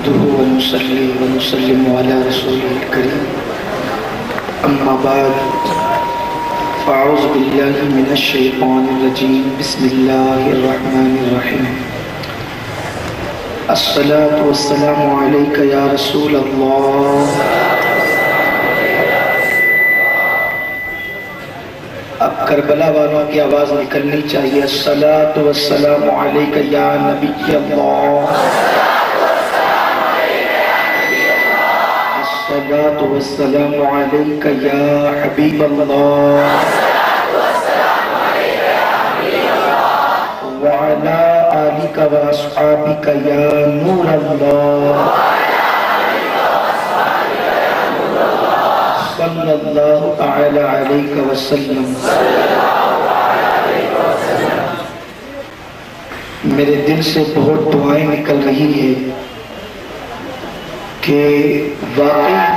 نحمده ونصلي ونسلم على رسوله الكريم اما بعد فاعوذ بالله من الشيطان الرجيم بسم الله الرحمن الرحيم الصلاة والسلام عليك يا رسول الله. اب کربلا والوں کی آواز نکلنی چاہیے. الصلاة والسلام علیکہ یا نبی اللہ. الصلاة والسلام علیکہ یا حبیب اللہ. وعلى آلک واصحابک یا نور اللہ. صلی اللہ تعالی علیہ وسلم. میرے دل سے بہت دعائیں نکل رہی ہے کہ واقعی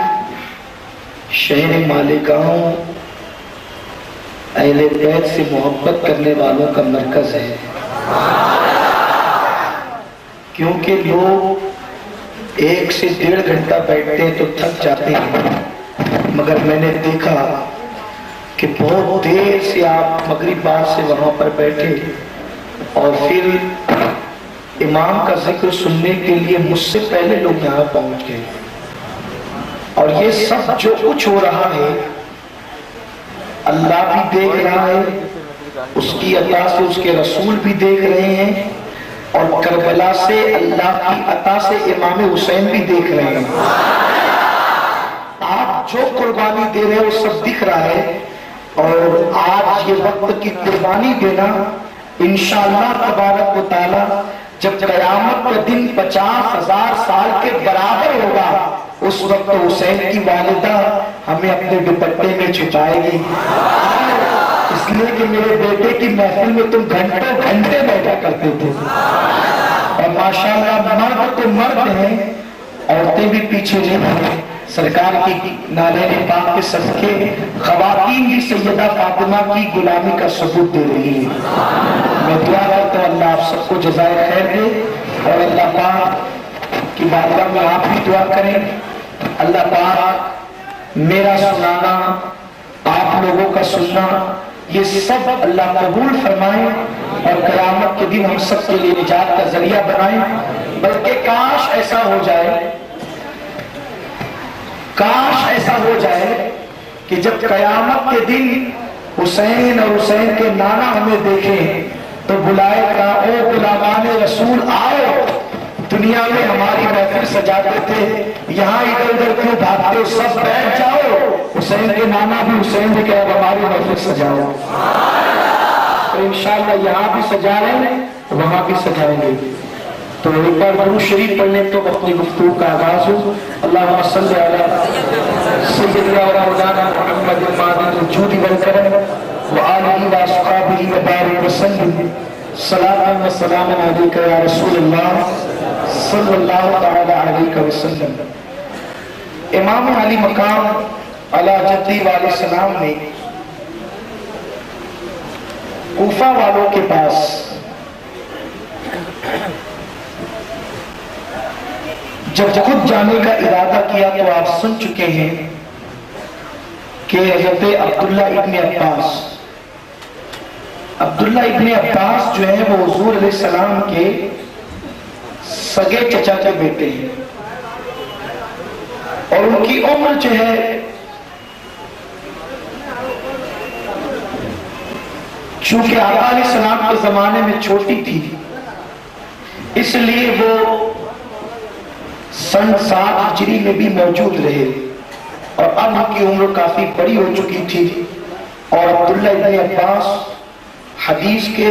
شہر مالیگاؤں اہل بیت سے محبت کرنے والوں کا مرکز ہے. کیونکہ لوگ 1 سے 1.5 گھنٹہ بیٹھتے تو تھک جاتے ہیں، مگر میں نے دیکھا کہ بہت دیر سے آپ مغرب بعد سے وہاں پر بیٹھے اور پھر امام کا ذکر سننے کے لیے مجھ سے پہلے لوگ یہاں پہنچ گئے. اور یہ سب جو کچھ ہو رہا ہے اللہ بھی دیکھ رہا ہے، اس کی عطا سے اس کے رسول بھی دیکھ رہے ہیں، اور کربلا سے اللہ کی عطا سے امام حسین بھی دیکھ رہے ہیں. آپ جو قربانی دے رہے ہو سب دکھ رہا ہے. اور آج یہ وقت کی قربانی دینا انشاءاللہ تبارک و تعالی جب قیامت کا دن 50,000 سال کے برابر ہوگا اس وقت حسین کی والدہ ہمیں اپنے دوپٹے میں چھپائے گی. اس لیے کہ میرے بیٹے کی محفل میں تم گھنٹوں گھنٹے بیٹھا کرتے تھے، اور ماشاءاللہ مرد تو مرد ہیں، عورتیں بھی پیچھے نہیں ہیں. سرکار کی نالین پاک کے صدقے خواتین بھی سیدہ فاطمہ کی غلامی کا ثبوت دے رہی ہیں. میں دعا کرتا ہوں اللہ آپ سب کو جزائے خیر دے، اور اللہ پاک کی بارگاہ میں آپ بھی دعا کریں. اللہ پاک میرا سنانا، آپ لوگوں کا سننا، یہ سب اللہ قبول فرمائیں اور قیامت کے دن ہم سب کے لیے نجات کا ذریعہ بنائیں. بلکہ کاش ایسا ہو جائے کہ جب قیامت کے دن حسین اور حسین کے نانا ہمیں دیکھیں تو بلائے گا او غلامان رسول آؤ، دنیا میں ہماری محفل سجاتے تھے، یہاں ادھر ادھر کیوں بھاگتے ہو، سب بیٹھ جاؤ. حسین کے نانا بھی حسین نے کہا ہماری محفل سجاؤ. تو انشاءاللہ یہاں بھی سجا رہے ہیں، وہاں بھی سجائیں گے. تو ایک بار درود شریف پڑھنے تو اپنی گفتگو کا آغاز ہو. اللہم صلی علی سیدنا و مولانا محمد المعدن الجود والکرم وآلہ واصحابہ وبارک وسلم. صلاۃ و سلام علیک یا رسول اللہ صلی اللہ تعالی علیہ وسلم. امام علی مقام علی جدی علیہ السلام نے کوفہ والوں کے پاس جب خود جانے کا ارادہ کیا تو آپ سن چکے ہیں کہ حضرت عبداللہ ابن عباس جو ہے وہ حضور علیہ السلام کے سگے چچا کے بیٹے ہیں، اور ان کی عمر جو ہے چونکہ آقا علیہ السلام کے زمانے میں چھوٹی تھی، اس لیے وہ سن 7 ہجری میں بھی موجود رہے، اور اب ان کی عمر کافی بڑی ہو چکی تھی. اور عبداللہ ابن عباس حدیث کے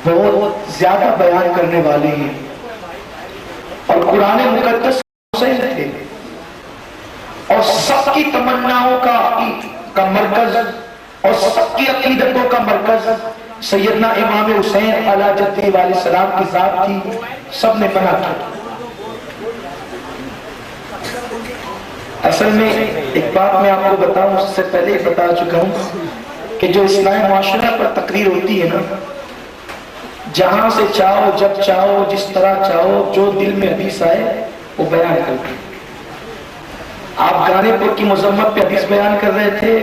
بہت زیادہ بیان کرنے والے ہیں، اور قرآن مقدس حسین تھے، اور سب کی تمناؤں کا مرکز اور سب کی عقیدتوں کا مرکز سیدنا امام حسین علیہ جدہ علیہ السلام کی ذات تھی. سب نے بنا کیا. اصل میں ایک بات میں آپ کو بتاؤں، اس سے پہلے بتا چکا ہوں کہ جو اصلاح معاشرہ پر تقریر ہوتی ہے نا، جہاں سے چاہو، جب چاہو، جس طرح چاہو، جو دل میں حدیث آئے وہ بیان کرتے. آپ گانے پر کی مذمت پہ حدیث بیان کر رہے تھے،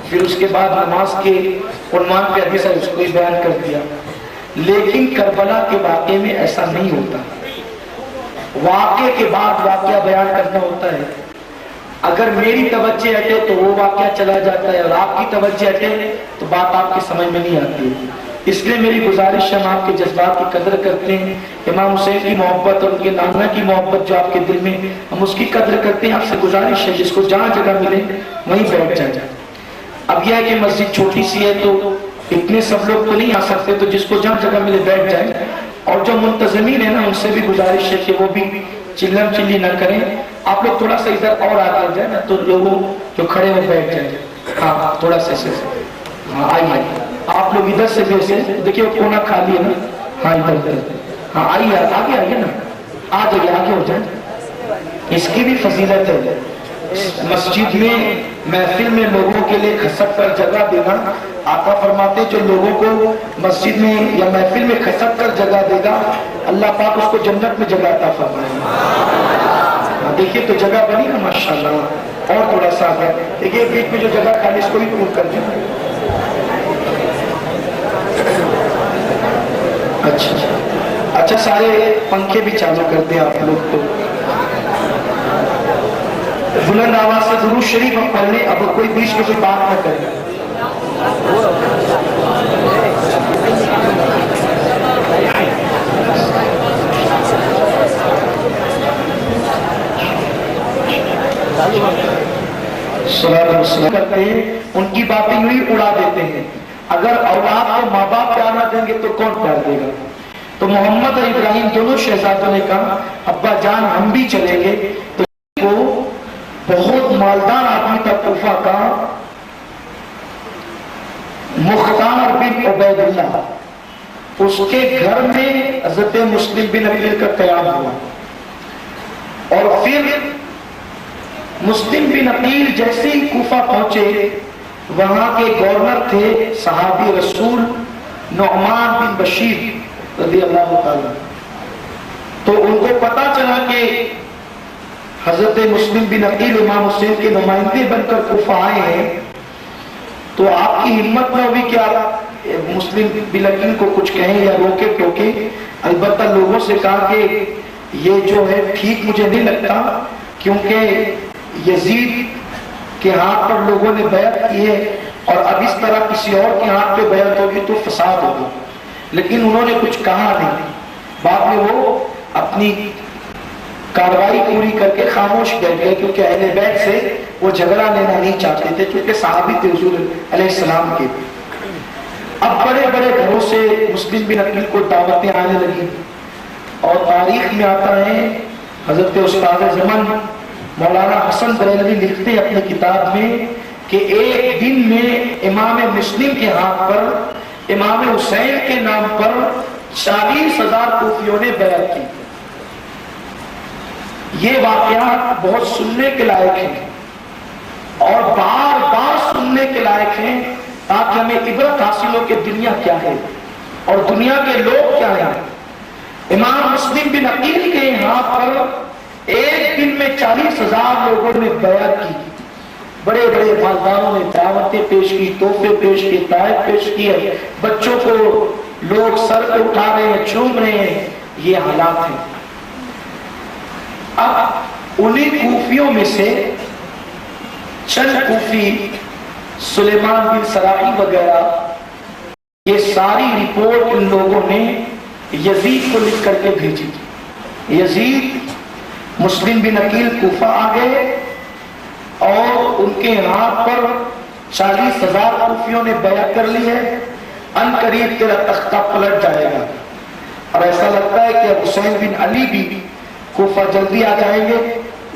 پھر اس کے بعد نماز کے عنوان پہ حدیث ہے اس کو ہی بیان کر دیا. لیکن کربلا کے واقعے میں ایسا نہیں ہوتا. واقعے کے بعد واقعہ بیان کرنا ہوتا ہے. اگر میری توجہ ہٹے تو وہ واقعہ چلا جاتا ہے، اور آپ کی توجہ ہٹے تو بات آپ کی سمجھ میں نہیں آتی. اس لیے میری گزارش ہے، ہم آپ کے جذبات کی قدر کرتے ہیں. امام حسین کی محبت اور ان کے نانا کی محبت جو آپ کے دل میں، ہم اس کی قدر کرتے ہیں. آپ سے گزارش ہے جس کو جہاں جگہ ملے وہیں بیٹھ جائے. اب یہ ہے کہ مسجد چھوٹی سی ہے تو اتنے سب لوگ تو نہیں آ سکتے، تو جس کو جہاں جگہ ملے بیٹھ جائے. اور جو منتظمین ہیں نا ان سے بھی گزارش ہے کہ وہ بھی چلم چلی نہ کریں. آپ لوگ تھوڑا سا ادھر اور آگے جائیں نا تو لوگوں جو کھڑے ہو بیٹھ جائیں. ہاں تھوڑا سا سے ہاں آئیے آپ لوگ ادھر سے بھی ایسے دیکھیے وہ کونا خالی ہے نا. ہاں ادھر ادھر ہاں آئیے آگے آئیے نا، آ جائیے آگے ہو جائیں. اس کی بھی فضیلت ہے. مسجد میں محفل میں لوگوں کے لیے کھسک کر جگہ دینا. آقا فرماتے جو لوگوں کو مسجد میں یا محفل میں کھسک کر جگہ دے گا اللہ پاک اس کو جنت میں جگہ عطا فرمائے گا. دیکھیے تو جگہ بنی نا ماشاءاللہ. اور تھوڑا سا آگے دیکھیے بیچ میں جو جگہ خالی اس کو بھی پور کر دیں. اچھا سارے پنکھے بھی چالو کر دیں آپ لوگ. تو بلند آواز سے درود شریف ہم پڑھ لیں. اب کوئی بیچ میں کوئی بات نہ کرے. کرتے ہیں ان کی باتیں یوں ہی اڑا دیتے ہیں. اگر اولاد کو ماں باپ پیار نہ دیں گے تو کون پیار دے گا؟ تو محمد اور ابراہیم دونوں شہزادوں نے کہا ابا جان ہم بھی چلیں گے. تو وہ بہت مالدار آدمی تھا کوفہ کا، مختار بن عبید اللہ. اس کے گھر میں حضرت مسلم بن عقیل کا قیام ہوا. اور پھر مسلم بن عقیل جیسے ہی کوفہ پہنچے وہاں کے گورنر تھے صحابی رسول نعمان بن بشیر رضی اللہ تعالی. تو ان کو پتا چلا کہ حضرت مسلم بن عقیل امام حسین کے نمائندے بن کر کوفہ آئے ہیں. تو آپ کی ہمت نہ ہوئی کہ آپ مسلم بن عقیل کو کچھ کہیں یا روکے ٹوکے. البتہ لوگوں سے کہا کہ یہ جو ہے ٹھیک مجھے نہیں لگتا، کیونکہ یزید کے ہاتھ پر لوگوں نے بیعت کی ہے اور اب اس طرح کسی اور کے ہاتھ پہ بیعت ہوگی تو فساد ہوگا. لیکن انہوں نے کچھ کہا نہیں. بعد میں وہ اپنی کاروائی پوری کر کے خاموش بیٹھ گئے، کیونکہ اہل بیت سے وہ جھگڑا لینا نہیں چاہتے تھے، کیونکہ صحابی تھے حضور علیہ السلام کے. اب بڑے بڑے گھروں سے مسلم بن عقیل کو دعوتیں آنے لگی. اور تاریخ میں آتا ہے حضرت استاد زمن مولانا حسن بریلوی لکھتے ہیں اپنی کتاب میں کہ ایک دن میں امام مسلم کے ہاتھ پر امام حسین کے نام پر 40,000 کوفیوں نے بیعت کی. یہ واقعات بہت سننے کے لائق ہیں اور بار بار سننے کے لائق ہیں تاکہ ہمیں عبرت حاصل ہو کہ دنیا کیا ہے اور دنیا کے لوگ کیا ہیں. امام مسلم بن عقیل کے یہاں پر ایک دن میں 40,000 لوگوں نے بیعت کی. بڑے بڑے مالداروں نے دعوتیں پیش کی، تحفے پیش کیے، تحائف پیش کیے. بچوں کو لوگ سر پہ اٹھا رہے ہیں، چوم رہے ہیں. یہ حالات ہیں. اب انہی کوفیوں میں سے چند کوفی سلیمان بن سرائی وغیرہ یہ ساری رپورٹ ان لوگوں نے یزید کو لکھ کر کے بھیجی. یزید مسلم بن عقیل کوفہ آ گئے اور ان کے ہاتھ پر 40,000 کوفیوں نے بیعت کر لی ہے. ان قریب تیرا تختہ پلٹ جائے گا. اور ایسا لگتا ہے کہ حسین بن علی بھی کوفہ جلدی آ جائیں گے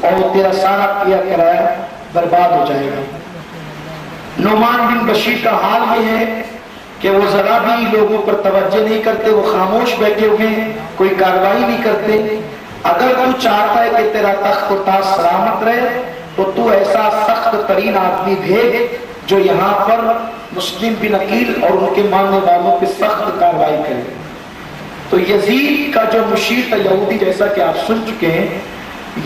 اور تیرا سارا کیا کرایا برباد ہو جائے گا. نعمان بن بشیر کا حال یہ ہے کہ وہ ذرا بھی لوگوں پر توجہ نہیں کرتے، وہ خاموش بیٹھے ہوئے ہیں، کوئی کاروائی نہیں کرتے. اگر تو چاہتا ہے کہ تیرا تخت و تاج سلامت رہے تو تو ایسا سخت ترین آدمی بھیج جو یہاں پر مسلم بن عقیل اور ان کے ماننے والوں پہ سخت کاروائی کرے. تو یزید کا جو مشیر تھا یہودی، جیسا کہ آپ سن چکے ہیں،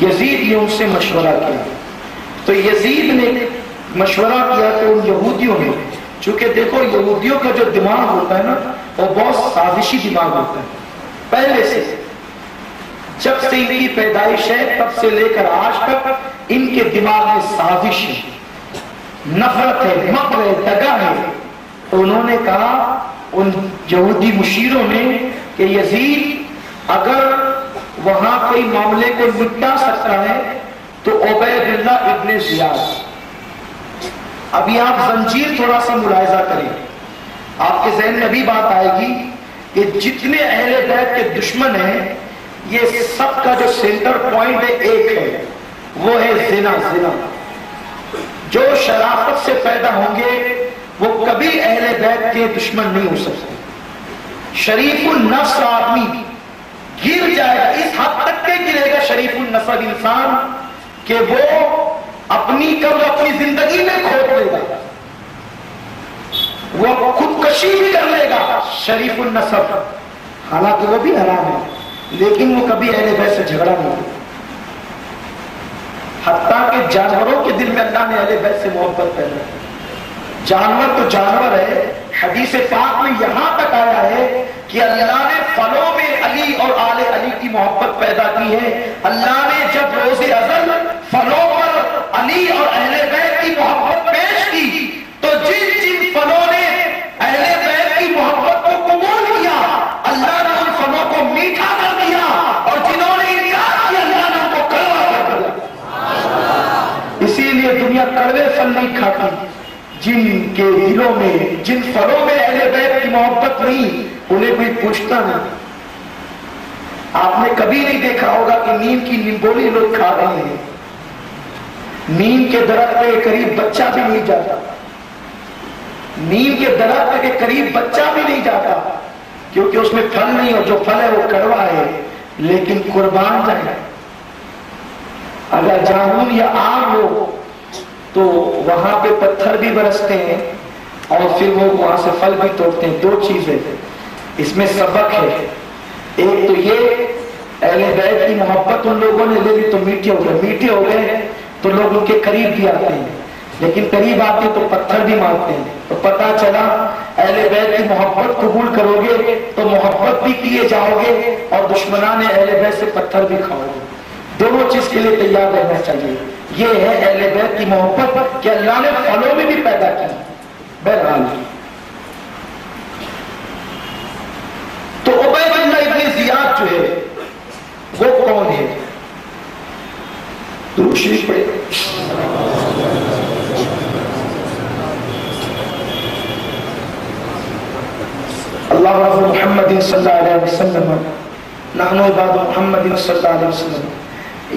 یزید نے ان سے مشورہ کیا. تو یزید نے مشورہ کیا تو ان یہودیوں نے، چونکہ دیکھو یہودیوں کا جو دماغ ہوتا ہے نا وہ بہت سازشی دماغ ہوتا ہے. پہلے سے جب سے ان کی پیدائش ہے تب سے لے کر آج تک ان کے دماغ میں سازش ہے، نفرت ہے، مکر ہے، دغا ہے. تو انہوں نے کہا ان یہودی مشیروں نے کہ یزید اگر وہاں کوئی معاملے کو نپٹا سکتا ہے تو عبید اللہ ابن زیاد. ابھی آپ زنجیر تھوڑا سا ملاحظہ کریں، آپ کے ذہن میں ابھی بات آئے گی کہ جتنے اہل بیت کے دشمن ہیں یہ سب کا جو سینٹر پوائنٹ ہے ایک ہے، وہ ہے زنا. زنا جو شرافت سے پیدا ہوں گے وہ کبھی اہل بیت کے دشمن نہیں ہو سکتے. شریف النفس آدمی گر جائے گا، اس حد تک کہ گرے گا شریف النسب انسان کہ وہ اپنی قبر اپنی زندگی میں کھوٹ لے گا، وہ خودکشی بھی کر لے گا شریف النسب. حالانکہ وہ بھی حرام ہے لیکن وہ کبھی اہل بیت سے جھگڑا نہیں ہوگا. حتیٰ کہ جانوروں کے دل میں اللہ نے اہل بیت سے محبت پیدا کی. جانور تو جانور ہے، حدیث پاک میں یہاں تک آیا ہے کہ اللہ نے پھلوں میں علی اور آل علی کی محبت پیدا کی ہے. اللہ نے جب روز ازل پھلوں پر علی اور اہل بیت کی محبت پیش کی تو جن جن پھلوں نے اہل بیت کی محبت کو قبول کیا اللہ نے ان پھلوں کو میٹھا کر دیا، اور جنہوں نے انکار کیا اللہ نے ان کو کڑوا کر دیا. اسی لیے دنیا کڑوے پھل نہیں کھاتی. جن کے دلوں میں، جن پھلوں میں اہل بیت کی محبت نہیں انہیں کوئی پوچھتا نہیں. آپ نے کبھی نہیں دیکھا ہوگا کہ نیم کی نیمبولی لوگ کھا رہے ہیں. نیم کے درخت کے قریب بچہ بھی نہیں جاتا، نیم کے درخت کے قریب بچہ بھی نہیں جاتا کیونکہ اس میں پھل نہیں، اور جو پھل ہے وہ کڑوا ہے. لیکن قربان جائے اگر جامن یا آم ہو تو وہاں پہ پتھر بھی برستے ہیں اور پھر وہ وہاں سے پھل بھی توڑتے ہیں. دو چیزیں اس میں سبق ہے. ایک تو یہ اہل بیت کی محبت ان لوگوں نے لے لی تو میٹھے ہو گئے، میٹھے ہو گئے تو لوگ ان کے قریب بھی آتے ہیں، لیکن قریب آتے تو پتھر بھی مارتے ہیں. تو پتہ چلا اہل بیت کی محبت قبول کرو گے تو محبت بھی کیے جاؤ گے اور دشمنان اہل بیت سے پتھر بھی کھاؤ گے. دونوں چیز کے لیے تیار رہنا چاہیے. یہ ہے اہل بیت کی محبت کہ اللہ نے پھلوں میں بھی پیدا کی. بہرحال تو عبید اللہ ابن زیاد جو ہے وہ کون ہے؟ درود شریف پڑھے. اللہ رب محمد صلی اللہ علیہ وسلم نحن عباد محمد صلی اللہ علیہ وسلم.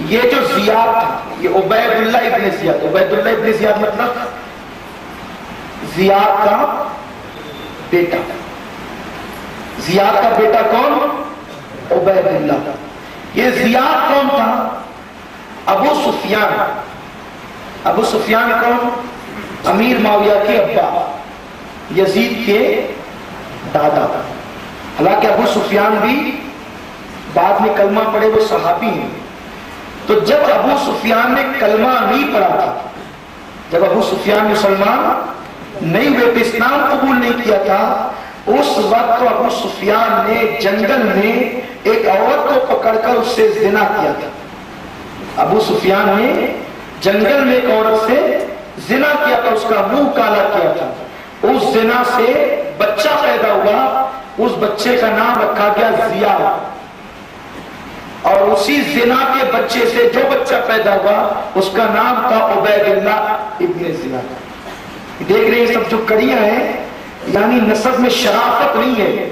یہ جو زیاد تھا یہ عبید اللہ ابن زیاد. عبید اللہ ابن زیاد مطلب زیاد کا بیٹا. زیاد کا بیٹا کون؟ عبید اللہ. یہ زیاد کون تھا؟ ابو سفیان. ابو سفیان کون؟ امیر معاویہ کے ابا، یزید کے دادا. حالانکہ ابو سفیان بھی بعد میں کلمہ پڑھے، وہ صحابی ہیں. تو جب ابو سفیان نے کلمہ نہیں پڑھا تھا، جب ابو سفیان مسلمان نہیں ہوئے، اسلام قبول نہیں کیا تھا، اس وقت تو ابو سفیان نے جنگل میں ایک عورت کو پکڑ کر اس سے زنا کیا تھا. ابو سفیان نے جنگل میں ایک عورت سے زنا کیا تھا، اس کا منہ کالا کیا تھا. اس زنا سے بچہ پیدا ہوا، اس بچے کا نام رکھا گیا زیاد. اور اسی زنا کے بچے سے جو بچہ پیدا ہوا اس کا نام تھا عبید اللہ ابن زیاد. دیکھ رہے ہیں سب جو کڑیاں ہیں، یعنی نسب میں شرافت نہیں ہے.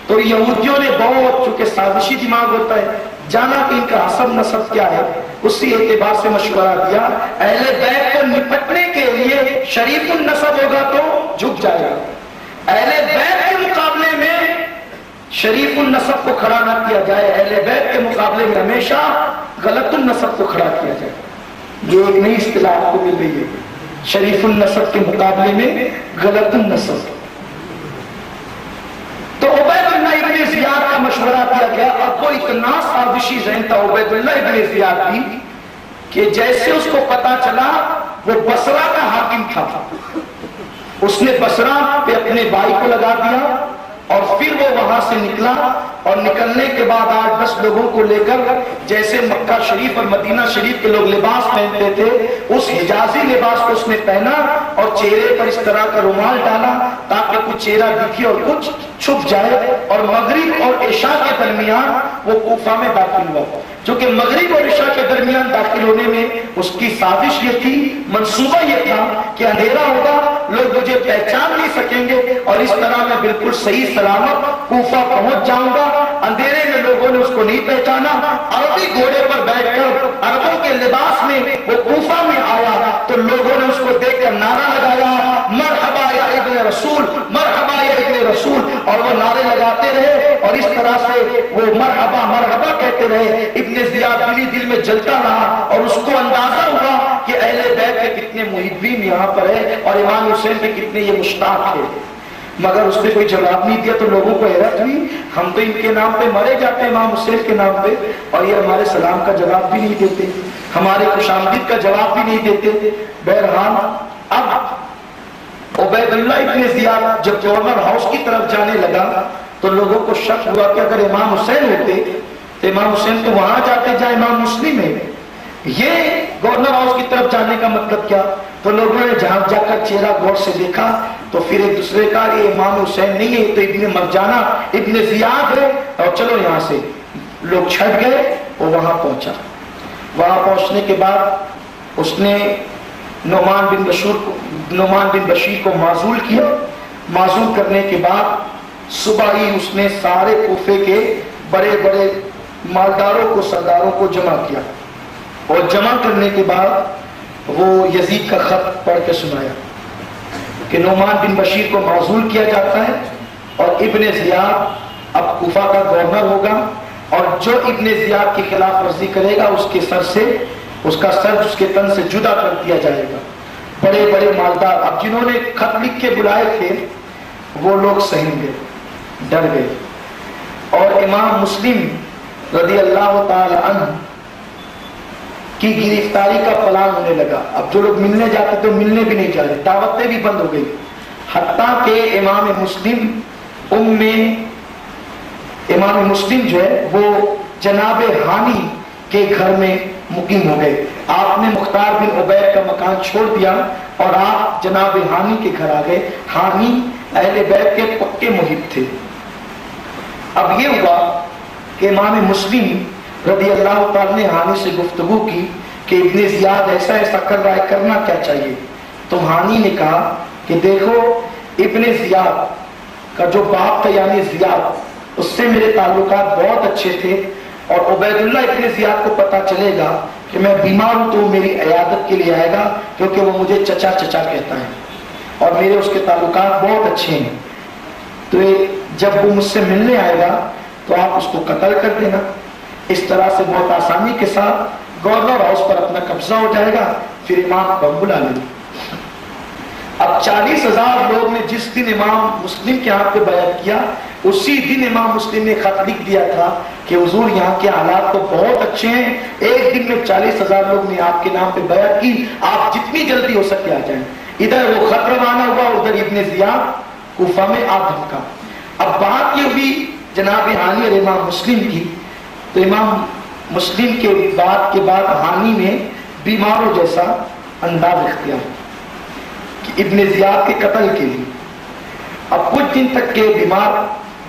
تو یہودیوں نے بہت، چونکہ سازشی دماغ ہوتا ہے، جانا کہ ان کا حسب نسب کیا ہے، اسی اعتبار سے مشورہ دیا. اہل بیت کو نپٹنے کے لیے شریف النسب ہوگا تو جھک جائے گا. اہل بیت کے مقابلے میں شریف النسب کو کھڑا نہ کیا جائے، اہل بیت کے مقابلے میں ہمیشہ غلط النسب کو کھڑا کیا جائے. یہ ایک نئی اصطلاح کو مل رہی ہے، شریف النسب کے مقابلے میں غلط النسب. تو عبید اللہ ابن زیاد کا مشورہ دیا گیا. اور وہ اتنا سازشی ذہن تھا عبیداللہ ابن زیاد بھی کہ جیسے اس کو پتا چلا وہ بصرہ کا حاکم تھا, اس نے بصرہ پہ اپنے بھائی کو لگا دیا اور پھر وہ وہاں سے نکلا. اور نکلنے کے بعد 8-10 لوگوں کو لے کر جیسے مکہ شریف اور مدینہ شریف کے لوگ لباس پہنتے تھے اس حجازی لباس کو اس نے پہنا اور چہرے پر اس طرح کا رومال ڈالا تاکہ کچھ چہرہ دکھے اور کچھ چھپ جائے. اور مغرب اور عشاء کے درمیان وہ کوفہ میں داخل ہوا. چونکہ مغرب اور عشاء کے درمیان داخل ہونے میں اس کی سازش یہ تھی, منصوبہ یہ تھا کہ اندھیرا ہوگا, لوگ مجھے پہچان نہیں سکیں گے اور اس طرح میں بالکل صحیح سلامت کوفہ پہنچ جاؤں گا. اندھیرے میں لوگوں نے اس کو نہیں پہچانا. عربی گھوڑے پر بیٹھ کر عربوں کے لباس میں وہ کوفہ میں آیا تو لوگوں نے اس کو دیکھ کر نعرہ لگایا, مرحبا یا ابن رسول, مرحبا یا ابن رسول. اور وہ نعرے لگاتے رہے اور اس طرح سے وہ مرحبا مرحبا کہتے رہے. ابن زیاد دل میں جلتا رہا اور اس کو اندازہ ہوا کہ اہل بیت کے کتنے محبین یہاں پر ہے اور امام حسین کے کتنے یہ مشتاق ہے. مگر اس نے کوئی جواب نہیں دیا تو لوگوں کو حیرت ہوئی, ہم تو ان کے نام پہ مرے جاتے ہیں امام حسین کے نام پہ اور یہ ہمارے سلام کا جواب بھی نہیں دیتے, ہمارے خوش آمدید کا جواب بھی نہیں دیتے. بہرحال اب عبیداللہ ابن زیاد جب گورنر ہاؤس کی طرف جانے لگا تو لوگوں کو شک ہوا کہ اگر امام حسین ہوتے تو امام حسین تو وہاں جاتے جہاں امام مسلم ہے, یہ گورنر ہاؤس کی طرف جانے کا مطلب کیا. تو لوگوں نے جہاں جا کر چہرہ غور سے دیکھا تو پھر ایک دوسرے کا یہ امام حسین نہیں ہے تو ابن مرجانہ ابن زیاد ہے اور چلو یہاں سے. لوگ چھٹ گئے, وہ وہاں پہنچا. وہاں پہنچنے کے بعد اس نے نعمان بن بشیر کو معزول کیا. معزول کرنے کے بعد صبح ہی اس نے سارے کوفے کے بڑے بڑے مالداروں کو, سرداروں کو جمع کیا اور جمع کرنے کے بعد وہ یزید کا خط پڑھ کے سنایا کہ نعمان بن بشیر کو معزول کیا جاتا ہے اور ابن زیاد اب کوفہ کا گورنر ہوگا اور جو ابن زیاد کی خلاف ورزی کرے گا اس کے سر سے اس کا سر اس کے تن سے جدا کر دیا جائے گا. بڑے بڑے مالدار اب جنہوں نے خط لکھ کے بلائے تھے وہ لوگ سہم گئے, ڈر گئے. اور امام مسلم رضی اللہ تعالی عنہ کی گرفتاری کا پلان ہونے لگا. اب جو لوگ ملنے جاتے تو ملنے بھی نہیں جا رہے, دعوتیں بھی بند ہو گئی. حتیٰ کہ امام مسلم جو ہے وہ جناب ہانی کے گھر میں مقیم ہو گئے. آپ نے مختار بن عبید کا مکان چھوڑ دیا اور آپ جناب ہانی کے گھر آ گئے. ہانی اہل بیت کے پکے محب تھے. اب یہ ہوا کہ امام مسلم رضی اللہ تعالی نے ہانی سے گفتگو کی کہ ابن زیاد ایسا ایسا کر رہا ہے, کرنا کیا چاہیے. تو ہانی نے کہا کہ دیکھو ابن زیاد کا جو باپ تھا یعنی زیاد, اس سے میرے تعلقات بہت اچھے تھے اور عبیداللہ ابن زیاد کو پتا چلے گا کہ میں بیمار ہوں تو وہ میری عیادت کے لیے آئے گا کیونکہ وہ مجھے چچا چچا کہتا ہے اور میرے اس کے تعلقات بہت اچھے ہیں. تو جب وہ مجھ سے ملنے آئے گا تو آپ اس کو قتل کر دینا. اس طرح سے بہت آسانی کے ساتھ گورنر ہاؤس پر اپنا قبضہ ہو جائے گا, پھر امام کو بلا لیں. اب 40,000 لوگ نے جس دن امام مسلم کے ہاتھ پہ بیعت کیا اسی دن امام مسلم نے خط لکھ دیا تھا کہ حضور یہاں کے حالات تو بہت اچھے ہیں, ایک دن میں 40,000 لوگ نے آپ کے نام پہ بیعت کی, آپ جتنی جلدی ہو سکے آ جائیں. ادھر وہ خط روانہ ہوا, ادھر ابن زیاد کوفہ میں آ دھمکا. اب بات یہ ہوئی جناب ہانی اور امام مسلم کی, تو امام مسلم کے بعد ہانی نے بیماروں جیسا انداز اختیار کہ ابن زیاد کے قتل کے لیے. اب کچھ دن تک کے بیمار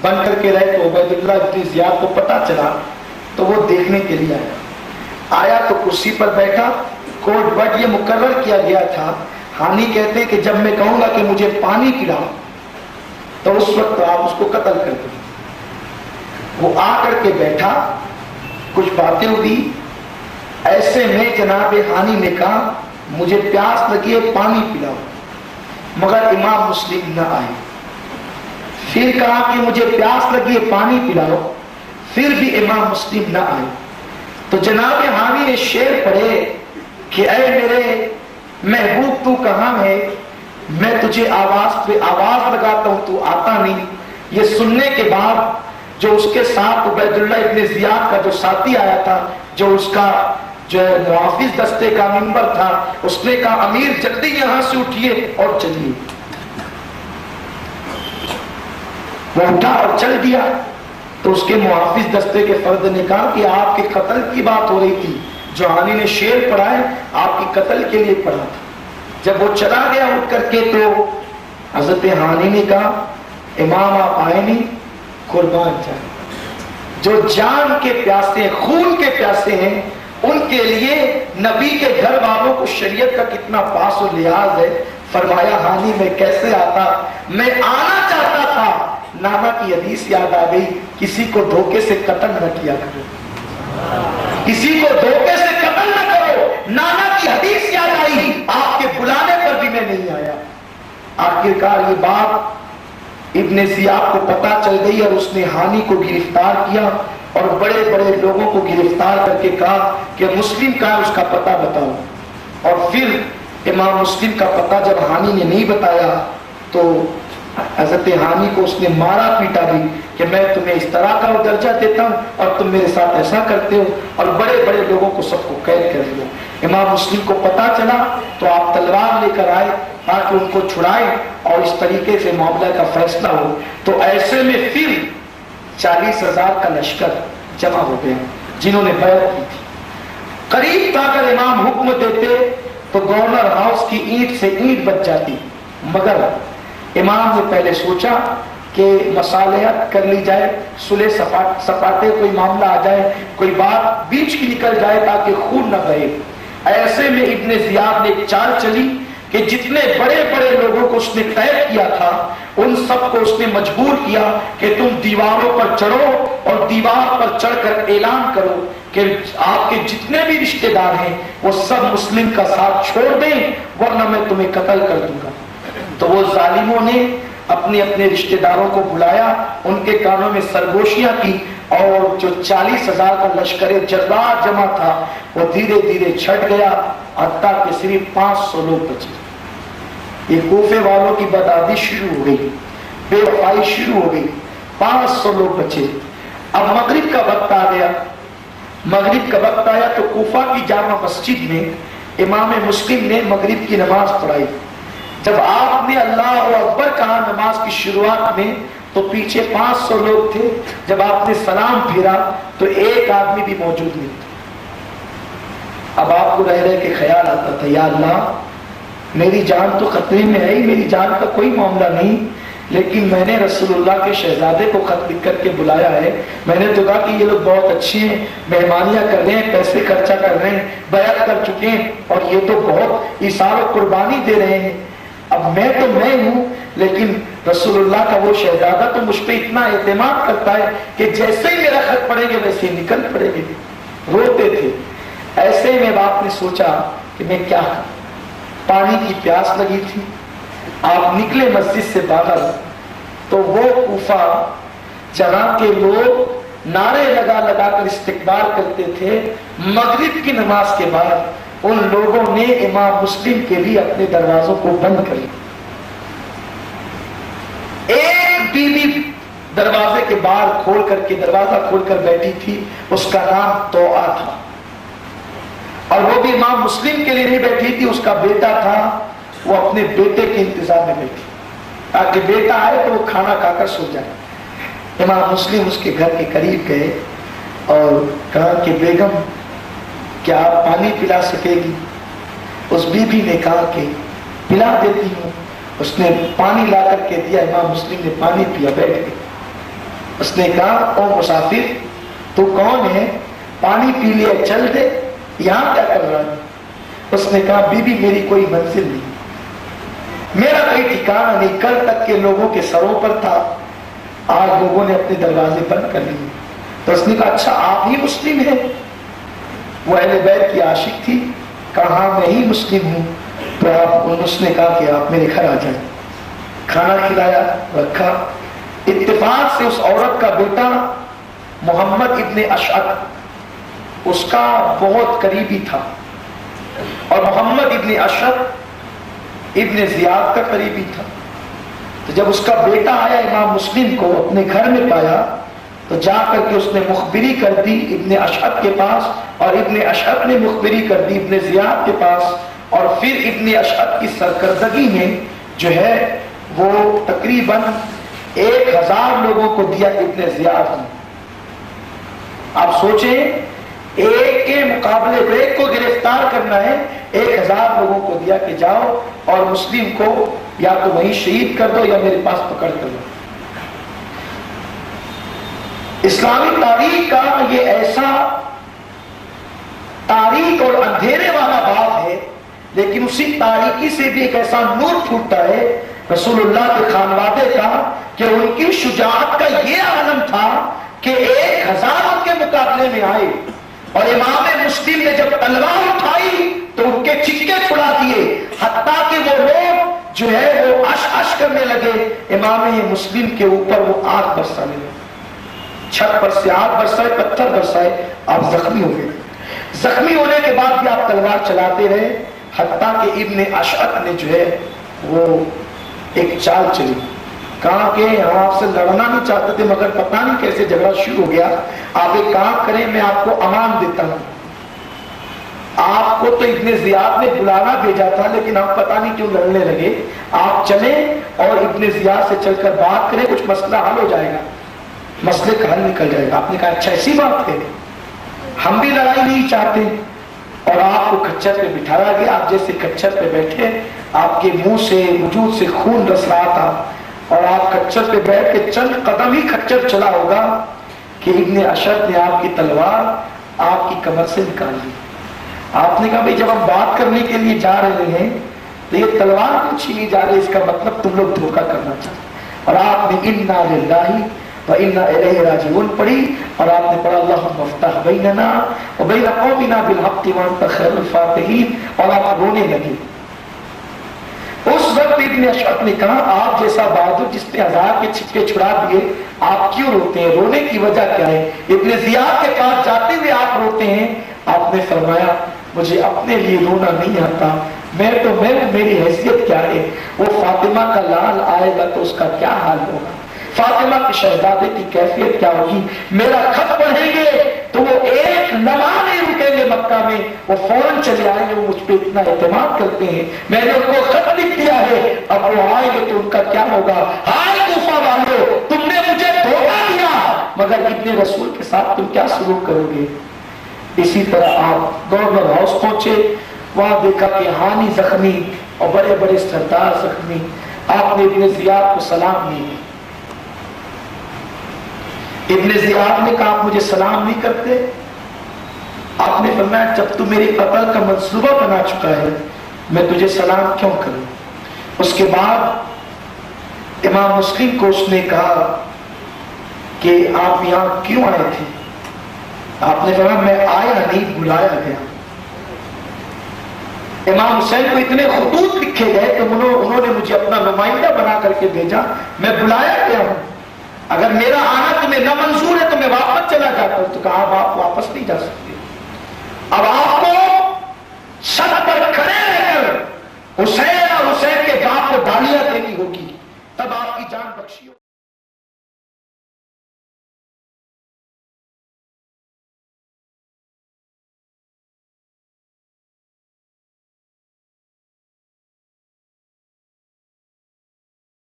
بن کر کے رہے تو عبیداللہ ابن زیاد کو پتا چلا تو وہ دیکھنے کے لیے آیا تو کرسی پر بیٹھا. کوٹ بٹ یہ مقرر کیا گیا تھا, ہانی کہتے ہیں کہ جب میں کہوں گا کہ مجھے پانی پلاؤ تو اس وقت آپ اس کو قتل کر دیں. وہ آ کر کے بیٹھا, کچھ باتیں ہوئی. ایسے میں جناب ہانی نے کہا مجھے پیاس لگی ہے پانی پلاؤ, مگر امام مسلم نہ آئے. پھر کہا کہ مجھے پیاس لگی ہے پانی پلاؤ, پھر بھی امام مسلم نہ آئے. تو جناب ہانی نے شعر پڑھے کہ اے میرے محبوب تو کہاں ہے, میں تجھے آواز پہ آواز لگاتا ہوں تو آتا نہیں. یہ سننے کے بعد جو اس کے ساتھ عبید اللہ ابن زیاد کا جو ساتھی آیا تھا، جو اس کا جو محافظ دستے کا ممبر تھا، اس نے کہا امیر جلدی یہاں سے اٹھیے اور چلیے۔ وہ اٹھا اور چل دیا۔ تو اس کے محافظ دستے کے فرد نے کہا کہ آپ کے قتل کی بات ہو رہی تھی، جو ہانی نے شعر پڑھا ہے آپ کی قتل کے لیے پڑھا تھا۔ جب وہ چلا گیا اٹھ کر کے تو حضرت ہانی نے کہا امام آپ آئے نہیں، قربان جائے، جو جان کے پیاسے ہیں، خون کے پیاسے ہیں، ان کے لیے نبی کے گھر والوں کو شریعت کا کتنا پاس و لحاظ ہے۔ فرمایا ہانی میں کیسے آتا، میں آنا چاہتا تھا، نانا کی حدیث یاد آ گئی، کسی کو دھوکے سے قتل نہ کیا کرو، کسی کو دھوکے سے قتل نہ کرو، نانا کی حدیث یاد آئی، آپ کے بلانے پر بھی میں نہیں آیا۔ آخرکار یہ بات ابن زیاد کو پتا چل گئی اور اس نے ہانی کو گرفتار کیا اور بڑے بڑے لوگوں کو گرفتار کر کے کہا کہ مسلم کا اس کا پتہ بتاؤ۔ اور پھر امام مسلم کا پتہ جب ہانی نے نہیں بتایا تو حضرت ہانی کو اس نے مارا پیٹا بھی کہ میں تمہیں اس طرح کا درجہ دیتا ہوں اور تم میرے ساتھ ایسا کرتے ہو، اور بڑے بڑے لوگوں کو سب کو قید کر دیا۔ امام مسلم کو پتا چلا تو آپ تلوار لے کر آئے تاکہ ان کو چھڑائیں اور اس طریقے سے معاملہ کا فیصلہ ہو۔ تو ایسے میں پھر 40,000 کا لشکر جمع ہو گیا جنہوں نے بیعت کی تھی۔ قریب تھا اگر امام حکم دیتے تو گورنر ہاؤس کی اینٹ سے اینٹ بچ جاتی، مگر امام نے پہلے سوچا کہ مصالحت کر لی جائے، صلح سپاٹے کوئی معاملہ آ جائے، کوئی بات بیچ کی نکل جائے تاکہ خون نہ بہے۔ ایسے میں ابن زیاد نے ایک چال چلی کہ جتنے بڑے بڑے لوگوں کو اس نے قید کیا تھا ان سب کو اس نے مجبور کیا کہ تم دیواروں پر چڑھو اور دیوار پر چڑھ کر اعلان کرو کہ آپ کے جتنے بھی رشتہ دار ہیں وہ سب مسلم کا ساتھ چھوڑ دیں ورنہ میں تمہیں قتل کر دوں گا۔ تو وہ ظالموں نے اپنے اپنے رشتہ داروں کو بلایا، ان کے کانوں میں سرگوشیاں کی، اور جو 40,000 کا لشکر جرار جمع تھا وہ دھیرے دھیرے چھٹ گیا حتیٰ کہ صرف 500 لوگ بچے۔ یہ کوفے والوں کی بدعادی شروع ہو گئی، بے وفائی شروع ہو گئی، 500 لوگ بچے۔ اب مغرب کا وقت آ گیا، مغرب کا وقت آیا تو کوفہ کی جامع مسجد میں امام مسلم نے مغرب کی نماز پڑھائی۔ جب آپ نے اللہ اکبر کہا نماز کی شروعات میں تو پیچھے 500 لوگ تھے، جب آپ نے سلام پھیرا تو ایک آدمی بھی موجود نہیں تھا۔ اب آپ کو رہ رہ کے خیال آتا تھا یا اللہ میری جان تو خطرے میں ہے، میری جان کا کوئی معاملہ نہیں، لیکن میں نے رسول اللہ کے شہزادے کو خط لکھ کر کے بلایا ہے، میں نے تو کہا کہ یہ لوگ بہت اچھے ہیں، مہمانیاں کر رہے ہیں، پیسے خرچہ کر رہے ہیں، بیعت کر چکے ہیں اور یہ تو بہت ایثار و قربانی دے رہے ہیں۔ اب میں تو میں ہوں، لیکن رسول اللہ کا وہ شہزادہ تو مجھ پہ اتنا اعتماد کرتا ہے کہ جیسے ہی میرا خط پڑھیں گے ویسے ہی نکل پڑیں گے۔ روتے تھے۔ ایسے میں باپ نے سوچا کہ میں کیا کروں، پانی کی پیاس لگی تھی۔ آپ نکلے مسجد سے باہر تو وہ کوفہ جہاں کے لوگ نعرے لگا لگا کر استقبال کرتے تھے، مغرب کی نماز کے بعد ان لوگوں نے امام مسلم کے لیے اپنے دروازوں کو بند کر لیا۔ ایک بیوی دروازے کے باہر کھول کر کے دروازہ کھول کر بیٹھی تھی، اس کا نام توآ تھا، اور وہ بھی امام مسلم کے لیے نہیں بیٹھی تھی، اس کا بیٹا تھا، وہ اپنے بیٹے کے انتظار میں بیٹھی تاکہ بیٹا آئے تو وہ کھانا کھا کر سو جائے۔ امام مسلم اس کے گھر کے قریب گئے اور کہا کہ بیگم کیا آپ پانی پلا سکے گی؟ اس بی بی نے کہا کہ پلا دیتی ہوں۔ اس نے پانی لا کر کے دیا، امام مسلم نے پانی پیا، بیٹھ گئے۔ اس نے کہا او مسافر تو کون ہے، پانی پی لیا چل دے، یہاں کیا کر رہا ہے؟ اس نے کہا بی بی میری کوئی منزل نہیں، میرا کوئی ٹھکانہ نہیں، کل تک کے لوگوں کے سروں پر تھا، آج لوگوں نے اپنے دروازے بند کر لیے۔ تو اس نے کہا اچھا آپ ہی مسلم ہیں؟ وہ اہل بیت کی عاشق تھی، کہا میں ہی مسلم ہوں۔ تو اس نے کہا کہ آپ میرے گھر آ جائیں۔ کھانا کھلایا، رکھا۔ اتفاق سے اس عورت کا بیٹا محمد ابن اشعث اس کا بہت قریبی تھا، اور محمد ابن اشعث ابن زیاد کا قریبی تھا۔ تو جب اس کا بیٹا آیا امام مسلم کو اپنے گھر میں پایا تو جا کر کے اس نے مخبری کر دی ابن اشعث کے پاس، اور ابن اشعث نے مخبری کر دی ابن زیاد کے پاس، اور پھر ابن اشعث کی سرکردگی میں جو ہے وہ تقریباً 1000 لوگوں کو دیا ابن زیاد نے۔ آپ سوچیں، ایک کے مقابلے ایک کو گرفتار کرنا ہے، 1000 لوگوں کو دیا کہ جاؤ اور مسلم کو یا تو وہیں شہید کر دو یا میرے پاس پکڑ کر دو۔ اسلامی تاریخ کا یہ ایسا تاریخ اور اندھیرے والا باب ہے، لیکن اسی تاریکی سے بھی ایک ایسا نور پھوٹتا ہے رسول اللہ کے خانوادے کا، کہ ان کی شجاعت کا یہ عالم تھا کہ 1000 ان کے مقابلے میں آئے، اور امام مسلم نے جب تلوار اٹھائی تو ان کے چکے چھڑا دیے، حتیٰ کہ وہ لوگ جو ہے وہ اش اش کرنے لگے۔ امام مسلم کے اوپر وہ آگ برسانے لگے، چھت پر سے آگ برسائے، پتھر برسائے، آپ زخمی ہو گئے۔ زخمی ہونے کے بعد بھی آپ تلوار چلاتے رہے، حتیٰ کہ ابن اشعث نے جو ہے وہ ایک چال چلی، کہا کہ ہم آپ سے لڑنا نہیں چاہتے تھے مگر پتہ نہیں کیسے جھگڑا شروع ہو گیا، آپ ایک کام کریں، میں آپ کو امان دیتا ہوں۔ آپ کو تو ابن زیاد نے بلانا بھیجا تھا، لیکن ہم پتہ نہیں کیوں لڑنے لگے، آپ چلیں اور ابن زیاد سے چل کر بات کریں، کچھ مسئلہ حل ہو جائے گا، مسئلے کا حل نکل جائے گا۔ آپ نے کہا اچھا ایسی بات ہے، ہم بھی لڑائی نہیں چاہتے، اور آپ کو کچھر پہ بٹھایا گیا۔ آپ جیسے کچھر پہ بیٹھے، آپ کے منہ سے وجود سے خون رس رہا تھا، اور آپ کچھر پہ بیٹھ کے چند قدم ہی کچھر چلا ہوگا کہ ابن اشعث نے آپ کی تلوار آپ کی کمر سے نکال لی۔ آپ نے کہا بھئی جب ہم بات کرنے کے لیے جا رہے ہیں تو یہ تلوار کیوں چھینی جا رہی ہے، اس کا مطلب تم لوگ دھوکہ کرنا چاہتے۔ اور آپ نے انا للہ وَإِنَّا إِلَيْهِ رَاجِعُونَ پڑھی، اور آپ نے پڑھا اللہم افتح بیننا وبین قومنا بالحق وانت خیر الفاتحین، اور آپ رونے لگے۔ اس وقت ابن اشعث نے کہا آپ جیسا بہادر جس نے 1000 کے چھکے چھڑا دیے، آپ کیوں روتے ہیں، رونے کی وجہ کیا ہے؟ ابن زیاد کے پاس جاتے ہوئے آپ روتے ہیں۔ آپ نے فرمایا مجھے اپنے لیے رونا نہیں آتا، میری حیثیت کیا ہے، وہ فاطمہ کا لال آئے گا تو اس کا کیا حال ہوگا، فاطمہ کے شہزادے کی کیفیت کیا ہوگی، میرا خط پڑھیں گے تو وہ ایک لمحہ نہیں رکیں گے مکہ میں، وہ فوراً چلے آئیں گے، وہ مجھ پہ اتنا اعتماد کرتے ہیں، میں نے ان کو خط لکھ دیا ہے، اب وہ آئیں گے تو ان کا کیا ہوگا، ہائے کوفہ والو تم نے مجھے دھوکہ دیا، مگر ابن رسول کے ساتھ تم کیا سلوک کرو گے۔ اسی طرح آپ گورنر ہاؤس پہنچے، وہاں دیکھا کہ ہانی زخمی اور بڑے بڑے سردار زخمی، آپ نے ابن زیاد کو سلام نہیں، ابن زیاد نے کہا آپ مجھے سلام نہیں کرتے؟ آپ نے فرمایا جب تو میری قتل کا منصوبہ بنا چکا ہے میں تجھے سلام کیوں کروں۔ اس کے بعد امام مسلم کو اس نے کہا کہ آپ یہاں کیوں آئے تھے؟ آپ نے فرمایا میں آیا نہیں، بلایا گیا۔ امام حسین کو اتنے خطوط لکھے گئے کہ انہوں نے مجھے اپنا نمائندہ بنا کر کے بھیجا، میں بلایا گیا ہوں، اگر میرا آنا تمہیں نہ منظور ہے تو میں واپس چلا جاتا ہوں۔ تو کہا اب آپ واپس نہیں جا سکتے، اب آپ کو چھت پر کھڑے رہ کر حسین اور حسین کے باپ کو گالیاں دینی ہوگی، تب آپ کی جان بخشی ہوگی۔